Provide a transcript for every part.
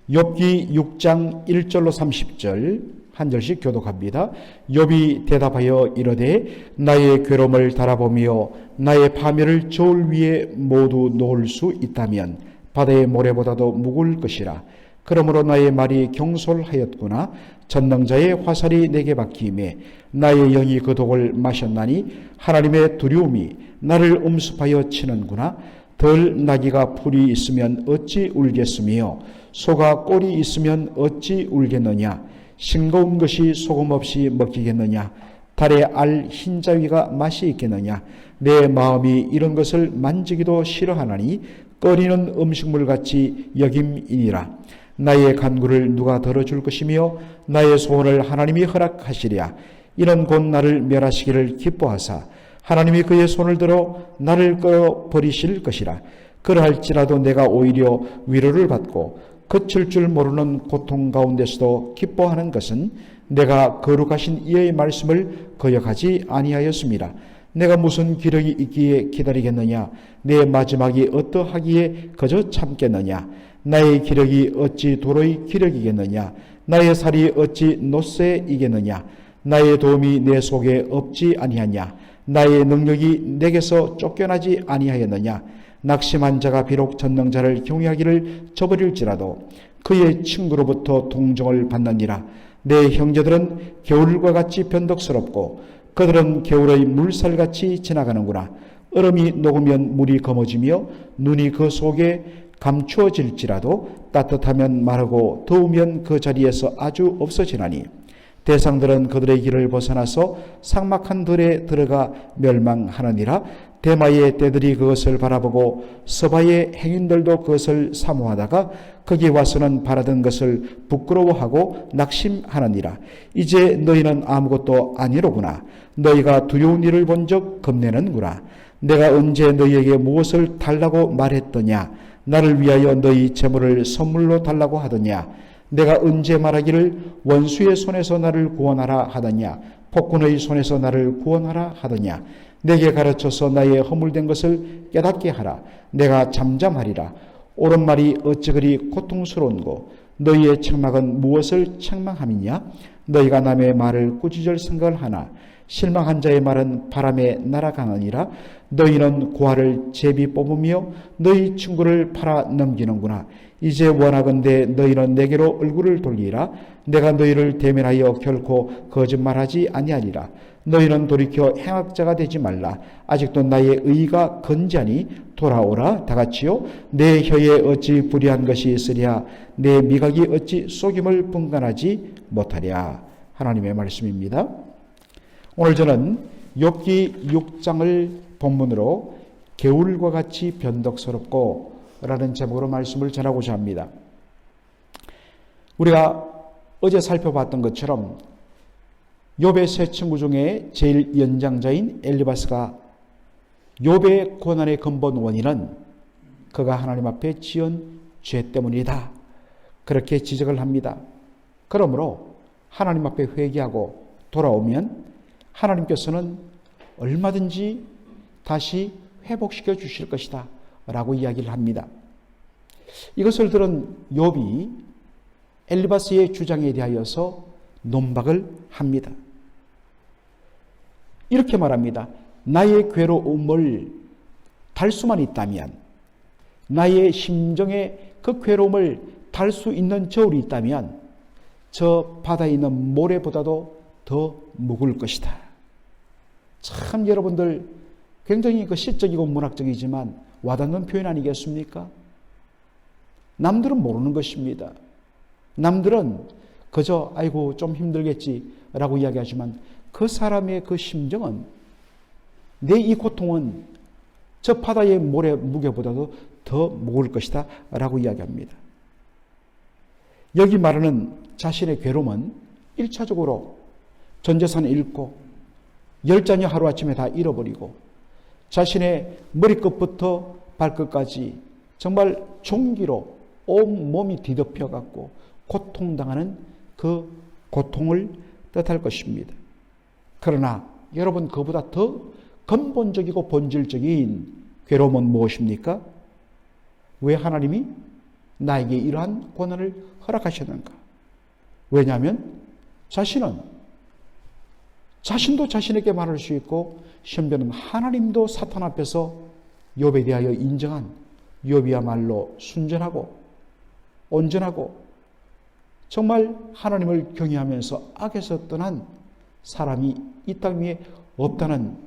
욥기 6장 1절로 30절 한 절씩 교독합니다. 욥이 대답하여 이르되 나의 괴로움을 달아보며 나의 파멸을 저울 위에 모두 놓을 수 있다면 바다의 모래보다도 묵을 것이라. 그러므로 나의 말이 경솔하였구나. 전능자의 화살이 내게 박히매 나의 영이 그 독을 마셨나니 하나님의 두려움이 나를 음습하여 치는구나. 덜 나귀가 풀이 있으면 어찌 울겠으며 소가 꼴이 있으면 어찌 울겠느냐. 싱거운 것이 소금 없이 먹히겠느냐. 달에 알 흰자위가 맛이 있겠느냐. 내 마음이 이런 것을 만지기도 싫어하나니 꺼리는 음식물같이 여김이니라. 나의 간구를 누가 들어줄 것이며 나의 소원을 하나님이 허락하시랴. 이는 곧 나를 멸하시기를 기뻐하사 하나님이 그의 손을 들어 나를 끌어버리실 것이라. 그러할지라도 내가 오히려 위로를 받고 그칠 줄 모르는 고통 가운데서도 기뻐하는 것은 내가 거룩하신 이의 말씀을 거역하지 아니하였습니다. 내가 무슨 기력이 있기에 기다리겠느냐. 내 마지막이 어떠하기에 그저 참겠느냐. 나의 기력이 어찌 도로의 기력이겠느냐. 나의 살이 어찌 노쇠이겠느냐. 나의 도움이 내 속에 없지 아니하냐. 나의 능력이 내게서 쫓겨나지 아니하였느냐. 낙심한 자가 비록 전능자를 경외하기를 저버릴지라도 그의 친구로부터 동정을 받느니라. 내 형제들은 겨울과 같이 변덕스럽고 그들은 겨울의 물살같이 지나가는구나. 얼음이 녹으면 물이 검어지며 눈이 그 속에 감추어질지라도 따뜻하면 마르고 더우면 그 자리에서 아주 없어지나니 대상들은 그들의 길을 벗어나서 삭막한 들에 들어가 멸망하느니라. 대마의 떼들이 그것을 바라보고 서바의 행인들도 그것을 사모하다가 거기 와서는 바라던 것을 부끄러워하고 낙심하느니라. 이제 너희는 아무것도 아니로구나. 너희가 두려운 일을 본 적 겁내는구나. 내가 언제 너희에게 무엇을 달라고 말했더냐. 나를 위하여 너희 재물을 선물로 달라고 하더냐. 내가 언제 말하기를 원수의 손에서 나를 구원하라 하더냐. 폭군의 손에서 나를 구원하라 하더냐. 내게 가르쳐서 나의 허물된 것을 깨닫게 하라. 내가 잠잠하리라. 옳은 말이 어찌 그리 고통스러운고 너희의 책망은 무엇을 책망함이냐. 너희가 남의 말을 꾸짖을 생각을 하나 실망한 자의 말은 바람에 날아가느니라. 너희는 고아를 제비 뽑으며 너희 친구를 팔아 넘기는구나. 이제 원하건대 너희는 내게로 얼굴을 돌리라. 내가 너희를 대면하여 결코 거짓말하지 아니하리라. 너희는 돌이켜 행악자가 되지 말라. 아직도 나의 의가 건지하니 돌아오라. 다같이요. 내 혀에 어찌 불의한 것이 있으랴. 내 미각이 어찌 속임을 분간하지 못하랴. 하나님의 말씀입니다. 오늘 저는 욥기 6장을 본문으로 겨울과 같이 변덕스럽고 라는 제목으로 말씀을 전하고자 합니다. 우리가 어제 살펴봤던 것처럼 욥의 세 친구 중에 제일 연장자인 엘리바스가 욥의 고난의 근본 원인은 그가 하나님 앞에 지은 죄 때문이다. 그렇게 지적을 합니다. 그러므로 하나님 앞에 회개하고 돌아오면 하나님께서는 얼마든지 다시 회복시켜 주실 것이다 라고 이야기를 합니다. 이것을 들은 욥이 엘리바스의 주장에 대하여서 논박을 합니다. 이렇게 말합니다. 나의 괴로움을 달 수만 있다면, 나의 심정의 그 괴로움을 달 수 있는 저울이 있다면 저 바다에 있는 모래보다도 더 묵을 것이다. 참 여러분들 굉장히 그 시적이고 문학적이지만 와닿는 표현 아니겠습니까? 남들은 모르는 것입니다. 남들은 그저 아이고 좀 힘들겠지라고 이야기하지만 그 사람의 그 심정은 내 이 고통은 저 바다의 모래 무게보다도 더 무거울 것이다 라고 이야기합니다. 여기 말하는 자신의 괴로움은 1차적으로 전 재산을 잃고 10자녀 하루아침에 다 잃어버리고 자신의 머리끝부터 발끝까지 정말 종기로 온몸이 뒤덮여갖고 고통당하는 그 고통을 뜻할 것입니다. 그러나 여러분 그보다 더 근본적이고 본질적인 괴로움은 무엇입니까? 왜 하나님이 나에게 이러한 고난을 허락하셨는가? 왜냐하면 자신도 자신에게 말할 수 있고 심지어는 하나님도 사탄 앞에서 욥에 대하여 인정한 욥이야말로 순전하고 온전하고 정말 하나님을 경외하면서 악에서 떠난 사람이 이 땅 위에 없다는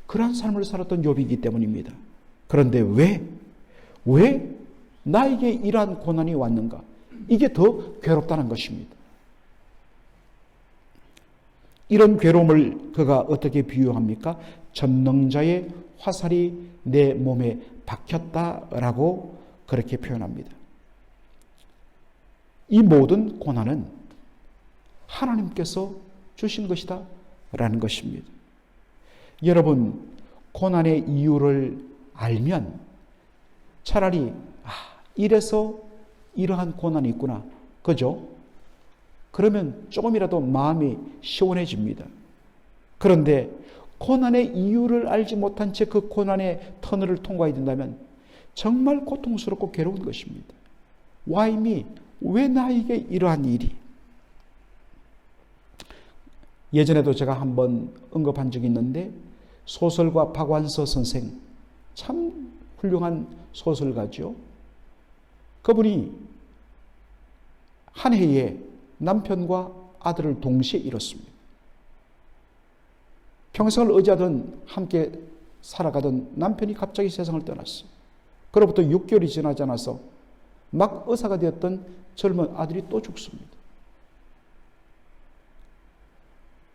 그러한 삶을 살았던 욥이기 때문입니다. 그런데 왜 나에게 이러한 고난이 왔는가? 이게 더 괴롭다는 것입니다. 이런 괴로움을 그가 어떻게 비유합니까? 전능자의 화살이 내 몸에 박혔다라고 그렇게 표현합니다. 이 모든 고난은 하나님께서 주신 것이다 라는 것입니다. 여러분, 고난의 이유를 알면 차라리 이래서 이러한 고난이 있구나, 그죠? 그러면 조금이라도 마음이 시원해집니다. 그런데 고난의 이유를 알지 못한 채 그 고난의 터널을 통과해야 된다면 정말 고통스럽고 괴로운 것입니다. Why me? 왜 나에게 이러한 일이? 예전에도 제가 한번 언급한 적이 있는데 소설가 박완서 선생, 참 훌륭한 소설가죠. 그분이 한 해에 남편과 아들을 동시에 잃었습니다. 평생을 의지하던 함께 살아가던 남편이 갑자기 세상을 떠났어요. 그로부터 6개월이 지나지 않아서 막 의사가 되었던 젊은 아들이 또 죽습니다.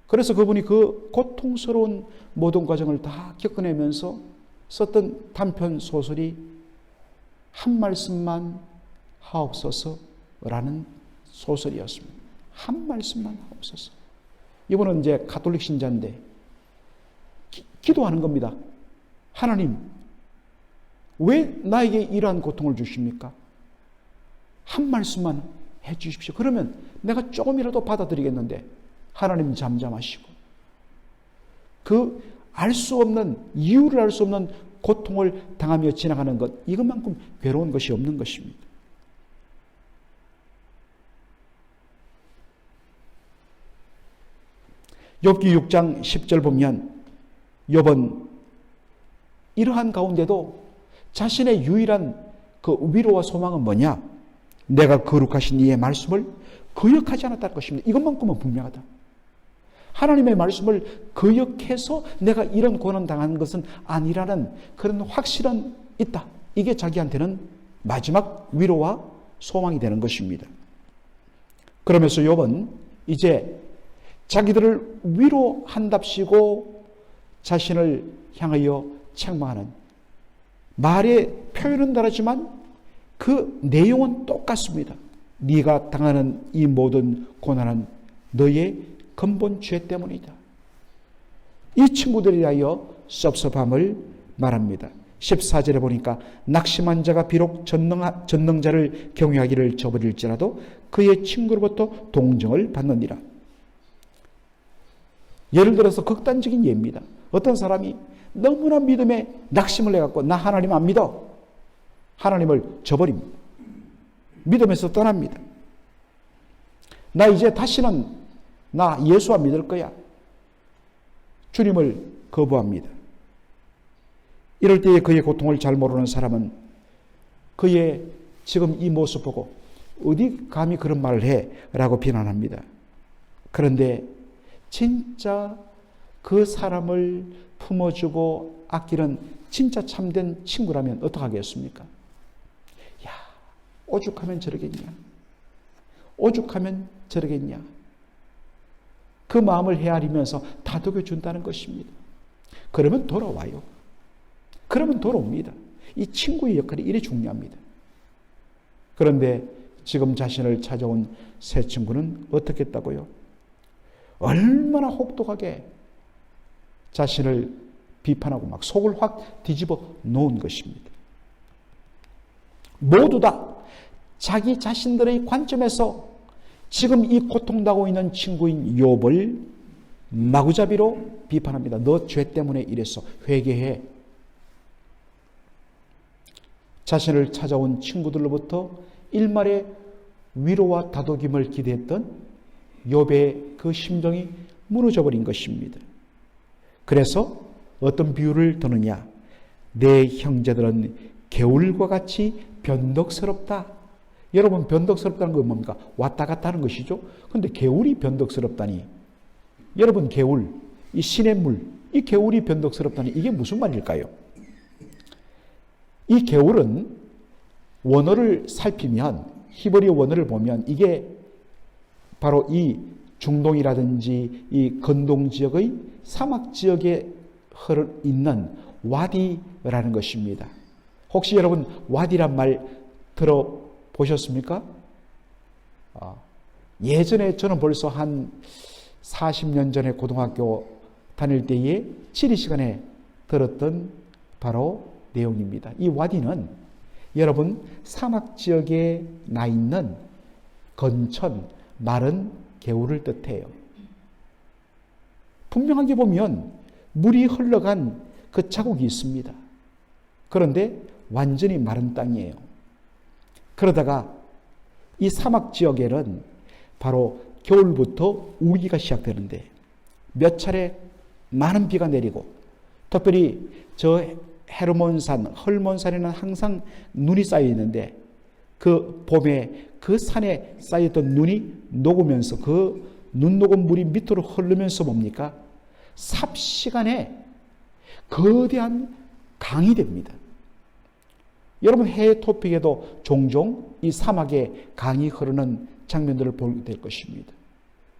그래서 그분이 그 고통스러운 모든 과정을 다 겪어내면서 썼던 단편 소설이 한 말씀만 하옵소서라는 소설이었습니다. 한 말씀만 하옵소서. 이분은 이제 가톨릭 신자인데 기도하는 겁니다. 하나님, 왜 나에게 이러한 고통을 주십니까? 한 말씀만 해 주십시오. 그러면 내가 조금이라도 받아들이겠는데 하나님 잠잠하시고 그 알 수 없는, 이유를 알 수 없는 고통을 당하며 지나가는 것, 이것만큼 괴로운 것이 없는 것입니다. 욥기 6장 10절 보면 욥은 이러한 가운데도 자신의 유일한 그 위로와 소망은 뭐냐? 내가 거룩하신 이의 말씀을 거역하지 않았다는 것입니다. 이것만큼은 분명하다. 하나님의 말씀을 거역해서 내가 이런 고난 당하는 것은 아니라는 그런 확실은 있다. 이게 자기한테는 마지막 위로와 소망이 되는 것입니다. 그러면서 욥은 이제 자기들을 위로한답시고 자신을 향하여 책망하는, 말의 표현은 다르지만 그 내용은 똑같습니다. 네가 당하는 이 모든 고난은 너의 근본 죄 때문이다. 이 친구들에 대하여 섭섭함을 말합니다. 14절에 보니까 낙심한 자가 비록 전능자를 경외하기를 저버릴지라도 그의 친구로부터 동정을 받느니라. 예를 들어서 극단적인 예입니다. 어떤 사람이 너무나 믿음에 낙심을 해갖고 나 하나님 안 믿어. 하나님을 저버립니다. 믿음에서 떠납니다. 나 이제 다시는 나 예수 안 믿을 거야. 주님을 거부합니다. 이럴 때에 그의 고통을 잘 모르는 사람은 그의 지금 이 모습 보고 어디 감히 그런 말을 해? 라고 비난합니다. 그런데 진짜 그 사람을 품어주고 아끼는 진짜 참된 친구라면 어떡하겠습니까? 야, 오죽하면 저러겠냐? 오죽하면 저러겠냐? 그 마음을 헤아리면서 다독여 준다는 것입니다. 그러면 돌아와요. 그러면 돌아옵니다. 이 친구의 역할이 이래 중요합니다. 그런데 지금 자신을 찾아온 새 친구는 어떻게 했다고요? 얼마나 혹독하게 자신을 비판하고 막 속을 확 뒤집어 놓은 것입니다. 모두 다 자기 자신들의 관점에서 지금 이 고통당하고 있는 친구인 욥을 마구잡이로 비판합니다. 너 죄 때문에 이랬어. 회개해. 자신을 찾아온 친구들로부터 일말의 위로와 다독임을 기대했던 욥의 그 심정이 무너져 버린 것입니다. 그래서 어떤 비유를 드느냐? 내 형제들은 개울과 같이 변덕스럽다. 여러분, 변덕스럽다는 건 뭡니까? 왔다 갔다 하는 것이죠. 그런데 개울이 변덕스럽다니. 여러분, 개울, 이 시냇물, 이 개울이 변덕스럽다니 이게 무슨 말일까요? 이 개울은 원어를 살피면, 히브리 원어를 보면 이게 바로 이 중동이라든지 이 건동 지역의 사막 지역에 있는 와디라는 것입니다. 혹시 여러분 와디란 말 들어보셨습니까? 예전에 저는 벌써 한 40년 전에 고등학교 다닐 때에 지리 시간에 들었던 바로 내용입니다. 이 와디는 여러분 사막 지역에 나 있는 건천, 마른 개울을 뜻해요. 분명하게 보면 물이 흘러간 그 자국이 있습니다. 그런데 완전히 마른 땅이에요. 그러다가 이 사막 지역에는 바로 겨울부터 우기가 시작되는데 몇 차례 많은 비가 내리고 특별히 저 헤르몬산, 헐몬산에는 항상 눈이 쌓여 있는데 그 봄에 그 산에 쌓였던 눈이 녹으면서 그 눈 녹은 물이 밑으로 흐르면서 뭡니까? 삽시간에 거대한 강이 됩니다. 여러분 해외 토픽에도 종종 이 사막에 강이 흐르는 장면들을 보게 될 것입니다.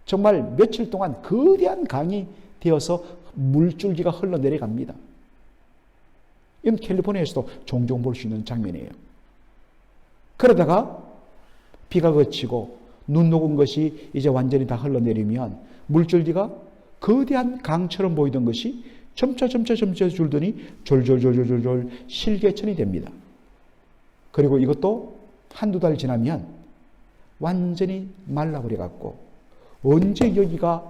정말 며칠 동안 거대한 강이 되어서 물줄기가 흘러내려갑니다. 이건 캘리포니아에서도 종종 볼 수 있는 장면이에요. 그러다가 비가 그치고 눈 녹은 것이 이제 완전히 다 흘러내리면 물줄기가 거대한 강처럼 보이던 것이 점차 줄더니 졸졸 실개천이 됩니다. 그리고 이것도 한두 달 지나면 완전히 말라버려 갖고 언제 여기가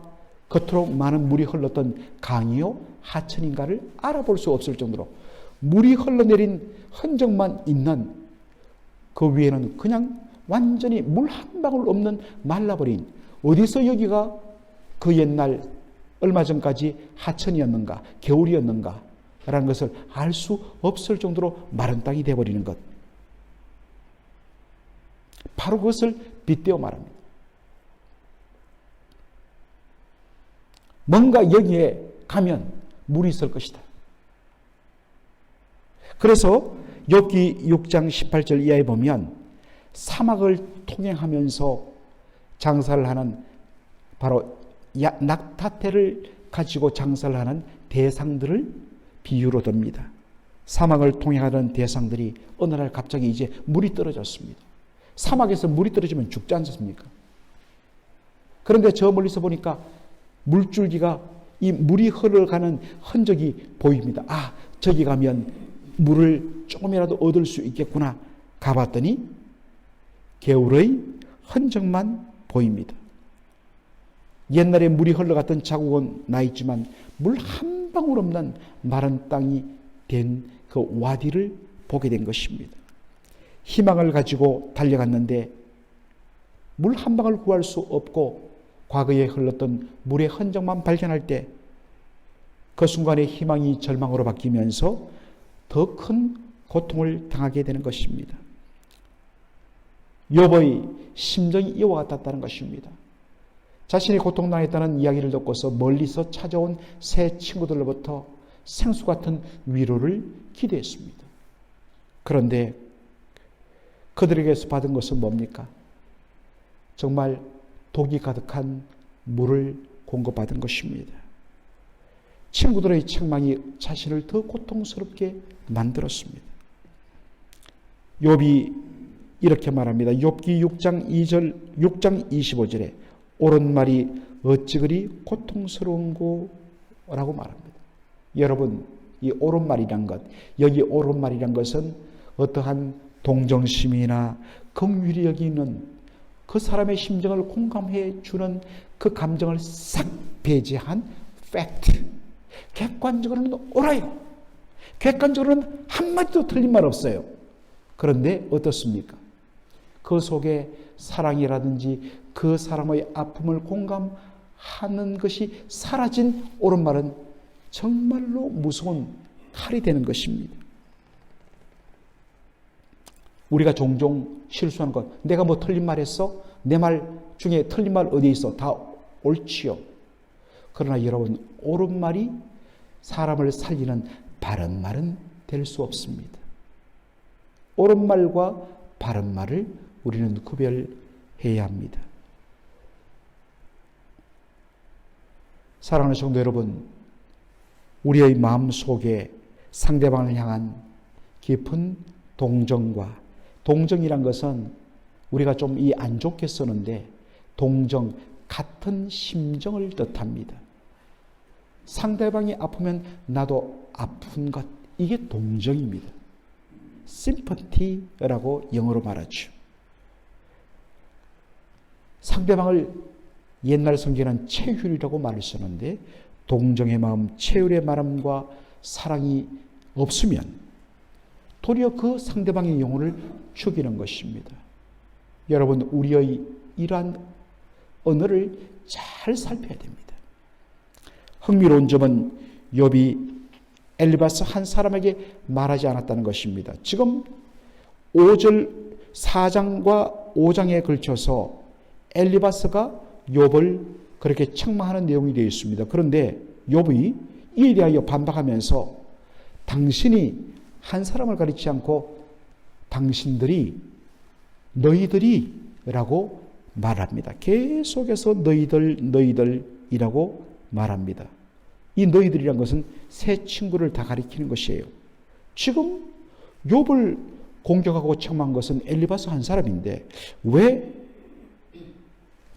그토록 많은 물이 흘렀던 강이요 하천인가를 알아볼 수 없을 정도로 물이 흘러내린 흔적만 있는 그 위에는 그냥 완전히 물 한 방울 없는 말라버린, 어디서 여기가 그 옛날 얼마 전까지 하천이었는가 겨울이었는가 라는 것을 알 수 없을 정도로 마른 땅이 되어버리는 것, 바로 그것을 빗대어 말합니다. 뭔가 여기에 가면 물이 있을 것이다. 그래서 욥기 6장 18절 이하에 보면 사막을 통행하면서 장사를 하는 바로 낙타떼를 가지고 장사를 하는 대상들을 비유로 듭니다. 사막을 통행하던 대상들이 어느 날 갑자기 이제 물이 떨어졌습니다. 사막에서 물이 떨어지면 죽지 않습니까? 그런데 저 멀리서 보니까 물줄기가 이 물이 흘러가는 흔적이 보입니다. 아, 저기 가면 물을 조금이라도 얻을 수 있겠구나. 가봤더니 개울의 흔적만 보입니다. 옛날에 물이 흘러갔던 자국은 나 있지만 물 한 방울 없는 마른 땅이 된 그 와디를 보게 된 것입니다. 희망을 가지고 달려갔는데 물 한 방울 구할 수 없고 과거에 흘렀던 물의 흔적만 발견할 때 그 순간에 희망이 절망으로 바뀌면서 더 큰 고통을 당하게 되는 것입니다. 욥의 심정이 이와 같았다는 것입니다. 자신이 고통당했다는 이야기를 듣고서 멀리서 찾아온 새 친구들로부터 생수 같은 위로를 기대했습니다. 그런데 그들에게서 받은 것은 뭡니까? 정말 독이 가득한 물을 공급받은 것입니다. 친구들의 책망이 자신을 더 고통스럽게 만들었습니다. 욥이 이렇게 말합니다. 욥기 6장 25절에 옳은 말이 어찌 그리 고통스러운고 라고 말합니다. 여러분, 이 옳은 말이란 것, 여기 옳은 말이란 것은 어떠한 동정심이나 긍휼이 여기는 그 사람의 심정을 공감해 주는 그 감정을 싹 배제한 팩트. 객관적으로는 옳아요. 객관적으로는 한마디도 틀린 말 없어요. 그런데 어떻습니까? 그 그 속에 사랑이라든지 그 사람의 아픔을 공감하는 것이 사라진 오른말은 정말로 무서운 칼이 되는 것입니다. 우리가 종종 실수하는 것, 내가 뭐 틀린 말 했어? 내 말 중에 틀린 말 어디 있어? 다 옳지요. 그러나 여러분, 옳은 말이 사람을 살리는 바른 말은 될 수 없습니다. 옳은 말과 바른 말을 우리는 구별해야 합니다. 사랑하는 성도 여러분, 우리의 마음 속에 상대방을 향한 깊은 동정이란 것은 우리가 좀 이 안 좋게 쓰는데 동정, 같은 심정을 뜻합니다. 상대방이 아프면 나도 아픈 것, 이게 동정입니다. sympathy라고 영어로 말하죠. 상대방을 옛날 성경은 체휼이라고 말을 쓰는데 동정의 마음, 체휼의 마음과 사랑이 없으면 도리어 그 상대방의 영혼을 죽이는 것입니다. 여러분, 우리의 이러한 언어를 잘 살펴야 됩니다. 흥미로운 점은 욥이 엘리바스 한 사람에게 말하지 않았다는 것입니다. 지금 4장과 5장에 걸쳐서 엘리바스가 욥을 그렇게 책망하는 내용이 되어 있습니다. 그런데 욥이 이에 대하여 반박하면서 당신이 한 사람을 가리지 않고 너희들이 라고 말합니다. 계속해서 너희들이라고 말합니다. 이 너희들이란 것은 세 친구를 다 가리키는 것이에요. 지금 욥을 공격하고 책망한 것은 엘리바스 한 사람인데 왜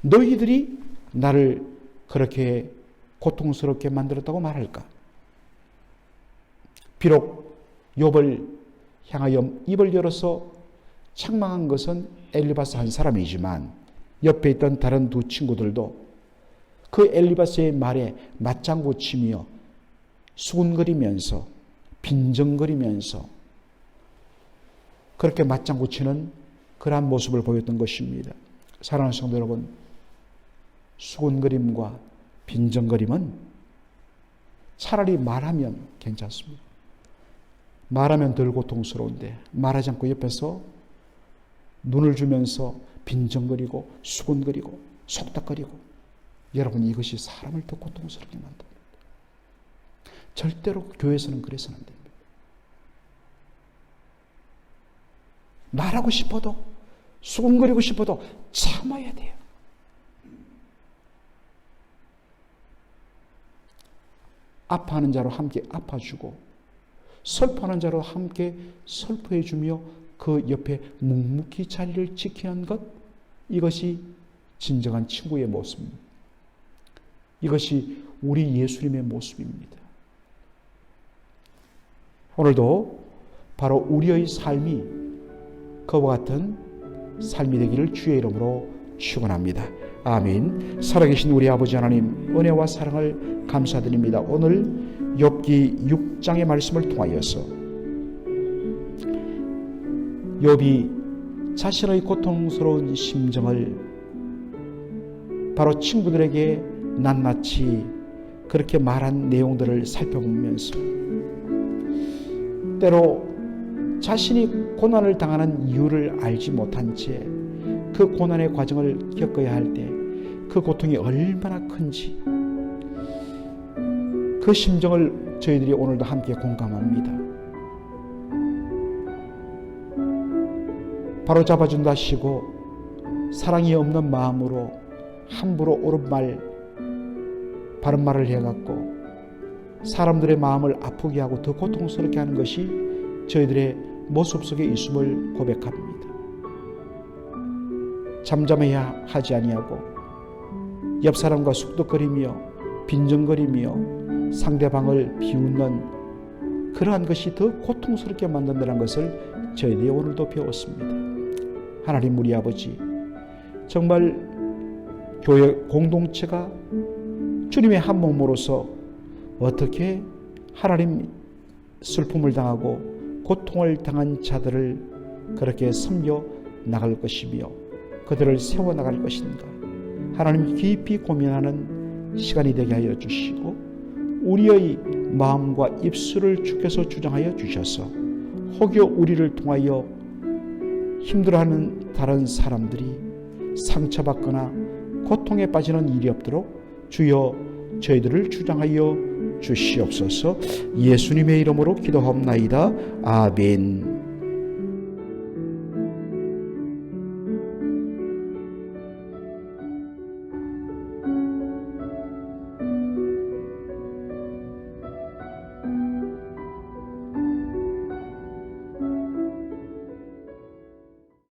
너희들이 나를 그렇게 고통스럽게 만들었다고 말할까? 비록 욥을 향하여 입을 열어서 책망한 것은 엘리바스 한 사람이지만 옆에 있던 다른 두 친구들도 그 엘리바스의 말에 맞장구 치며 수군거리면서 빈정거리면서 그렇게 맞장구 치는 그러한 모습을 보였던 것입니다. 사랑하는 성도 여러분, 수군거림과 빈정거림은 차라리 말하면 괜찮습니다. 말하면 덜 고통스러운데 말하지 않고 옆에서 눈을 주면서 빈정거리고 수군거리고 속닥거리고, 여러분, 이것이 사람을 더 고통스럽게 만듭니다. 절대로 교회에서는 그래서는 안 됩니다. 말하고 싶어도 수군거리고 싶어도 참아야 돼요. 아파하는 자로 함께 아파주고 슬퍼하는 자로 함께 슬퍼해주며 그 옆에 묵묵히 자리를 지키는 것, 이것이 진정한 친구의 모습입니다. 이것이 우리 예수님의 모습입니다. 오늘도 바로 우리의 삶이 그와 같은 삶이 되기를 주의 이름으로 축원합니다. 아멘. 살아계신 우리 아버지 하나님, 은혜와 사랑을 감사드립니다. 오늘 욥기 6장의 말씀을 통하여서 욥이 자신의 고통스러운 심정을 바로 친구들에게 낱낱이 그렇게 말한 내용들을 살펴보면서 때로 자신이 고난을 당하는 이유를 알지 못한 채 그 고난의 과정을 겪어야 할 때 그 고통이 얼마나 큰지, 그 심정을 저희들이 오늘도 함께 공감합니다. 바로 잡아준다 하시고 사랑이 없는 마음으로 함부로 옳은 말, 바른 말을 해갖고 사람들의 마음을 아프게 하고 더 고통스럽게 하는 것이 저희들의 모습 속에 있음을 고백합니다. 잠잠해야 하지 아니하고 옆 사람과 쑥덕거리며 빈정거리며 상대방을 비웃는 그러한 것이 더 고통스럽게 만든다는 것을 저희들이 오늘도 배웠습니다. 하나님, 우리 아버지, 정말 교회 공동체가 주님의 한 몸으로서 어떻게 하나님 슬픔을 당하고 고통을 당한 자들을 그렇게 섬겨 나갈 것이며 그들을 세워나갈 것인가 하나님 깊이 고민하는 시간이 되게 하여 주시고 우리의 마음과 입술을 주께서 주장하여 주셔서 혹여 우리를 통하여 힘들어하는 다른 사람들이 상처받거나 고통에 빠지는 일이 없도록 주여 저희들을 주장하여 주시옵소서. 예수님의 이름으로 기도하옵나이다. 아멘.